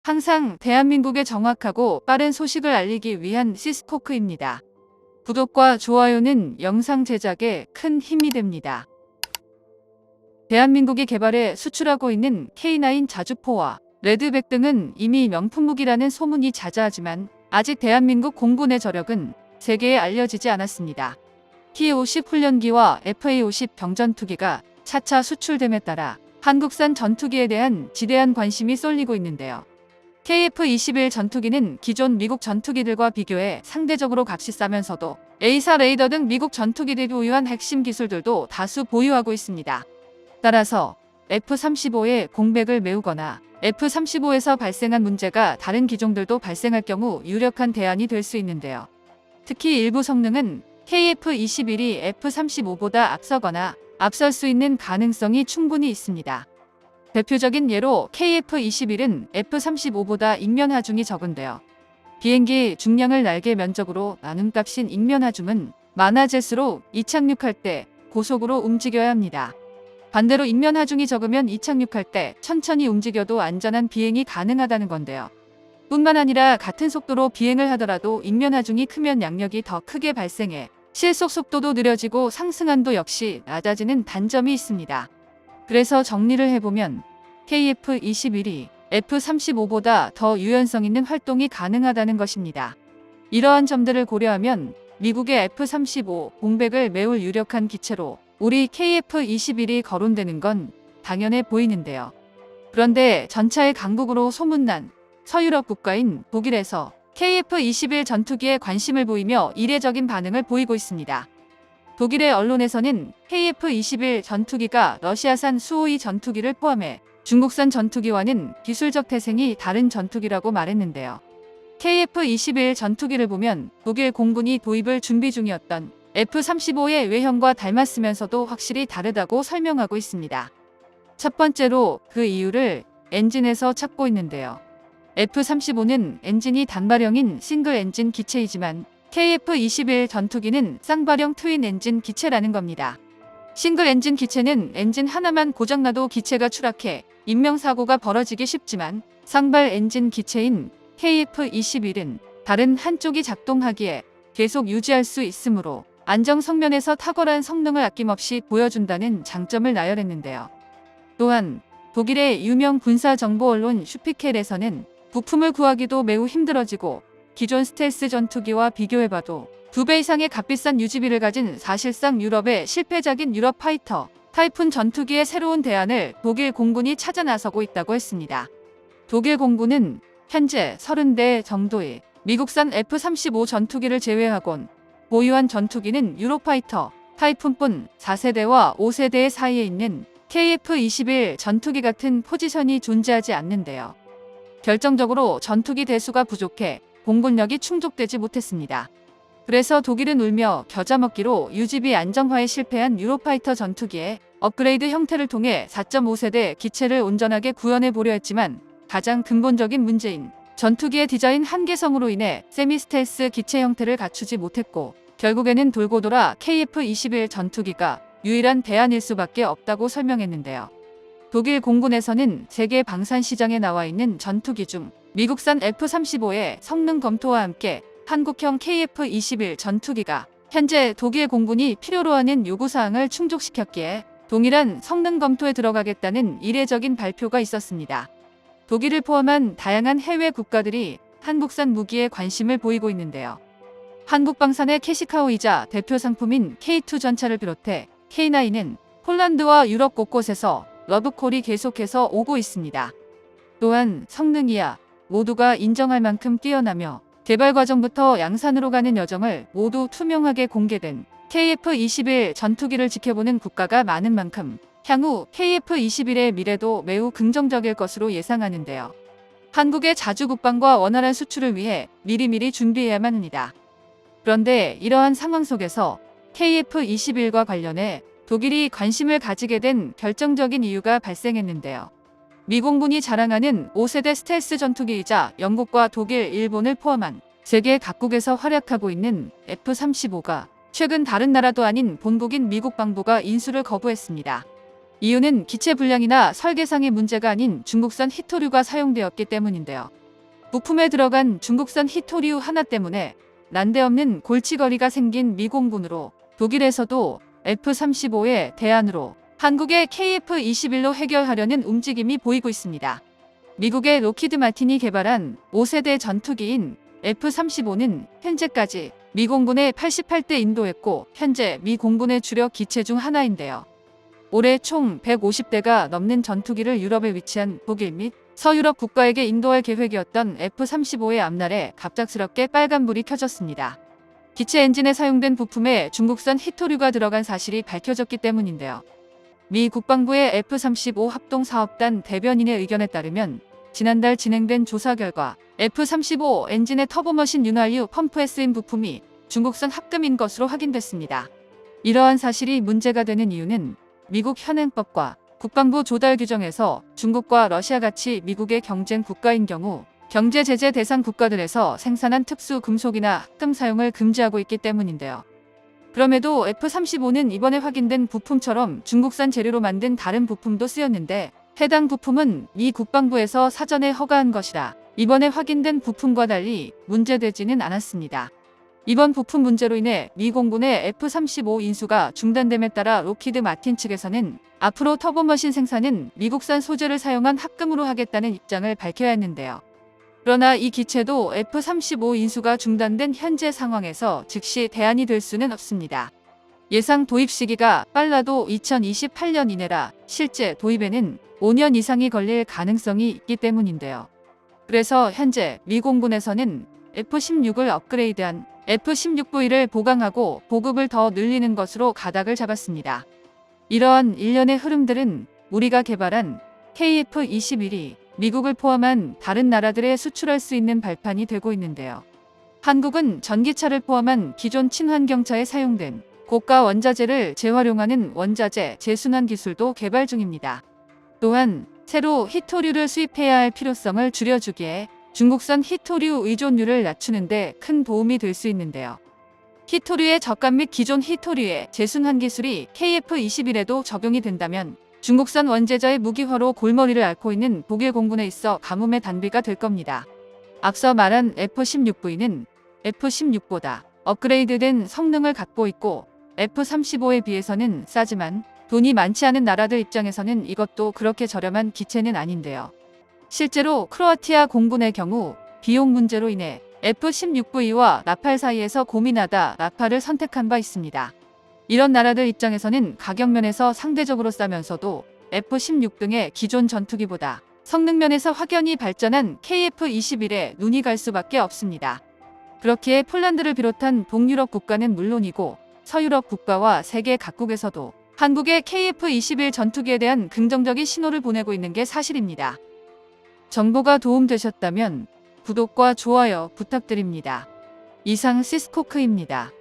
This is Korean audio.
항상 대한민국에 정확하고 빠른 소식을 알리기 위한 시스코크입니다. 구독과 좋아요는 영상 제작에 큰 힘이 됩니다. 대한민국이 개발해 수출하고 있는 K9 자주포와 레드백 등은 이미 명품 무기라는 소문이 자자하지만 아직 대한민국 공군의 저력은 세계에 알려지지 않았습니다. T-50 훈련기와 FA-50 병전투기가 차차 수출됨에 따라 한국산 전투기에 대한 지대한 관심이 쏠리고 있는데요. KF-21 전투기는 기존 미국 전투기들과 비교해 상대적으로 값이 싸면서도 A4 레이더 등 미국 전투기들이 보유한 핵심 기술들도 다수 보유하고 있습니다. 따라서 F-35의 공백을 메우거나 F-35에서 발생한 문제가 다른 기종들도 발생할 경우 유력한 대안이 될 수 있는데요. 특히 일부 성능은 KF-21이 F-35보다 앞서거나 앞설 수 있는 가능성이 충분히 있습니다. 대표적인 예로 KF-21은 F-35보다 ing면 하중이 적은데요. 비행기 중량을 날개 면적으로 나눈 값인 ing면 하중은 많아질수록 이착륙할 때 고속으로 움직여야 합니다. 반대로 ing면 하중이 적으면 이착륙할 때 천천히 움직여도 안전한 비행이 가능하다는 건데요. 뿐만 아니라 같은 속도로 비행을 하더라도 ing면 하중이 크면 양력이 더 크게 발생해 실속 속도도 느려지고 상승한도 역시 낮아지는 단점이 있습니다. 그래서 정리를 해보면 KF-21이 F-35보다 더 유연성 있는 활동이 가능하다는 것입니다. 이러한 점들을 고려하면 미국의 F-35 공백을 메울 유력한 기체로 우리 KF-21이 거론되는 건 당연해 보이는데요. 그런데 전차의 강국으로 소문난 서유럽 국가인 독일에서 KF-21 전투기에 관심을 보이며 이례적인 반응을 보이고 있습니다. 독일의 언론에서는 KF-21 전투기가 러시아산 수호이 전투기를 포함해 중국산 전투기와는 기술적 태생이 다른 전투기라고 말했는데요. KF-21 전투기를 보면 독일 공군이 도입을 준비 중이었던 F-35의 외형과 닮았으면서도 확실히 다르다고 설명하고 있습니다. 첫 번째로 그 이유를 엔진에서 찾고 있는데요. F-35는 엔진이 단발형인 싱글 엔진 기체이지만 KF-21 전투기는 쌍발형 트윈 엔진 기체라는 겁니다. 싱글 엔진 기체는 엔진 하나만 고장나도 기체가 추락해 인명사고가 벌어지기 쉽지만 쌍발 엔진 기체인 KF-21은 다른 한쪽이 작동하기에 계속 유지할 수 있으므로 안정 성면에서 탁월한 성능을 아낌없이 보여준다는 장점을 나열했는데요. 또한 독일의 유명 군사 정보 언론 슈피켈에서는 부품을 구하기도 매우 힘들어지고 기존 스텔스 전투기와 비교해봐도 2배 이상의 값비싼 유지비를 가진 사실상 유럽의 실패작인 유럽 파이터 타이푼 전투기의 새로운 대안을 독일 공군이 찾아 나서고 있다고 했습니다. 독일 공군은 현재 30대 정도의 미국산 F-35 전투기를 제외하곤 보유한 전투기는 유로파이터 타이푼뿐 4세대와 5세대 사이에 있는 KF-21 전투기 같은 포지션이 존재하지 않는데요. 결정적으로 전투기 대수가 부족해 공군력이 충족되지 못했습니다. 그래서 독일은 울며 겨자 먹기로 유지비 안정화에 실패한 유로파이터 전투기에 업그레이드 형태를 통해 4.5세대 기체를 온전하게 구현해 보려 했지만 가장 근본적인 문제인 전투기의 디자인 한계성으로 인해 세미스텔스 기체 형태를 갖추지 못했고 결국에는 돌고 돌아 KF-21 전투기가 유일한 대안일 수밖에 없다고 설명했는데요. 독일 공군에서는 세계 방산 시장에 나와 있는 전투기 중 미국산 F-35의 성능 검토와 함께 한국형 KF-21 전투기가 현재 독일 공군이 필요로 하는 요구사항을 충족시켰기에 동일한 성능 검토에 들어가겠다는 이례적인 발표가 있었습니다. 독일을 포함한 다양한 해외 국가들이 한국산 무기에 관심을 보이고 있는데요. 한국방산의 캐시카우이자 대표 상품인 K2 전차를 비롯해 K9은 폴란드와 유럽 곳곳에서 러브콜이 계속해서 오고 있습니다. 또한 성능이야 모두가 인정할 만큼 뛰어나며 개발 과정부터 양산으로 가는 여정을 모두 투명하게 공개된 KF-21 전투기를 지켜보는 국가가 많은 만큼 향후 KF-21의 미래도 매우 긍정적일 것으로 예상하는데요. 한국의 자주 국방과 원활한 수출을 위해 미리미리 준비해야만 합니다. 그런데 이러한 상황 속에서 KF-21과 관련해 독일이 관심을 가지게 된 결정적인 이유가 발생했는데요. 미 공군이 자랑하는 5세대 스텔스 전투기이자 영국과 독일, 일본을 포함한 세계 각국에서 활약하고 있는 F-35가 최근 다른 나라도 아닌 본국인 미국 방부가 인수를 거부했습니다. 이유는 기체 불량이나 설계상의 문제가 아닌 중국산 히토류가 사용되었기 때문인데요. 부품에 들어간 중국산 히토류 하나 때문에 난데없는 골치거리가 생긴 미 공군으로 독일에서도 F-35의 대안으로 한국의 KF-21로 해결하려는 움직임이 보이고 있습니다. 미국의 로키드 마틴이 개발한 5세대 전투기인 F-35는 현재까지 미 공군에 88대 인도했고 현재 미 공군의 주력 기체 중 하나인데요. 올해 총 150대가 넘는 전투기를 유럽에 위치한 독일 및 서유럽 국가에게 인도할 계획이었던 F-35의 앞날에 갑작스럽게 빨간불이 켜졌습니다. 기체 엔진에 사용된 부품에 중국산 히토류가 들어간 사실이 밝혀졌기 때문인데요. 미 국방부의 F-35 합동사업단 대변인의 의견에 따르면 지난달 진행된 조사 결과 F-35 엔진의 터보머신 윤활유 펌프에 쓰인 부품이 중국산 합금인 것으로 확인됐습니다. 이러한 사실이 문제가 되는 이유는 미국 현행법과 국방부 조달 규정에서 중국과 러시아같이 미국의 경쟁 국가인 경우 경제 제재 대상 국가들에서 생산한 특수 금속이나 합금 사용을 금지하고 있기 때문인데요. 그럼에도 F-35는 이번에 확인된 부품처럼 중국산 재료로 만든 다른 부품도 쓰였는데 해당 부품은 미 국방부에서 사전에 허가한 것이라 이번에 확인된 부품과 달리 문제되지는 않았습니다. 이번 부품 문제로 인해 미 공군의 F-35 인수가 중단됨에 따라 로키드 마틴 측에서는 앞으로 터보머신 생산은 미국산 소재를 사용한 합금으로 하겠다는 입장을 밝혀야 했는데요. 그러나 이 기체도 F-35 인수가 중단된 현재 상황에서 즉시 대안이 될 수는 없습니다. 예상 도입 시기가 빨라도 2028년 이내라 실제 도입에는 5년 이상이 걸릴 가능성이 있기 때문인데요. 그래서 현재 미 공군에서는 F-16을 업그레이드한 F-16V를 보강하고 보급을 더 늘리는 것으로 가닥을 잡았습니다. 이러한 일련의 흐름들은 우리가 개발한 KF-21이 미국을 포함한 다른 나라들에 수출할 수 있는 발판이 되고 있는데요. 한국은 전기차를 포함한 기존 친환경차에 사용된 고가 원자재를 재활용하는 원자재 재순환 기술도 개발 중입니다. 또한 새로 히토류를 수입해야 할 필요성을 줄여주기에 중국산 히토류 의존율을 낮추는 데 큰 도움이 될 수 있는데요. 히토류의 저감 및 기존 히토류의 재순환 기술이 KF-21에도 적용이 된다면 중국산 원재자의 무기화로 골머리를 앓고 있는 독일 공군에 있어 가뭄의 단비가 될 겁니다. 앞서 말한 F-16V는 F-16보다 업그레이드된 성능을 갖고 있고 F-35에 비해서는 싸지만 돈이 많지 않은 나라들 입장에서는 이것도 그렇게 저렴한 기체는 아닌데요. 실제로 크로아티아 공군의 경우 비용 문제로 인해 F-16V와 라팔 사이에서 고민하다 라팔을 선택한 바 있습니다. 이런 나라들 입장에서는 가격 면에서 상대적으로 싸면서도 F-16 등의 기존 전투기보다 성능 면에서 확연히 발전한 KF-21에 눈이 갈 수밖에 없습니다. 그렇기에 폴란드를 비롯한 동유럽 국가는 물론이고 서유럽 국가와 세계 각국에서도 한국의 KF-21 전투기에 대한 긍정적인 신호를 보내고 있는 게 사실입니다. 정보가 도움되셨다면 구독과 좋아요 부탁드립니다. 이상 시스코크입니다.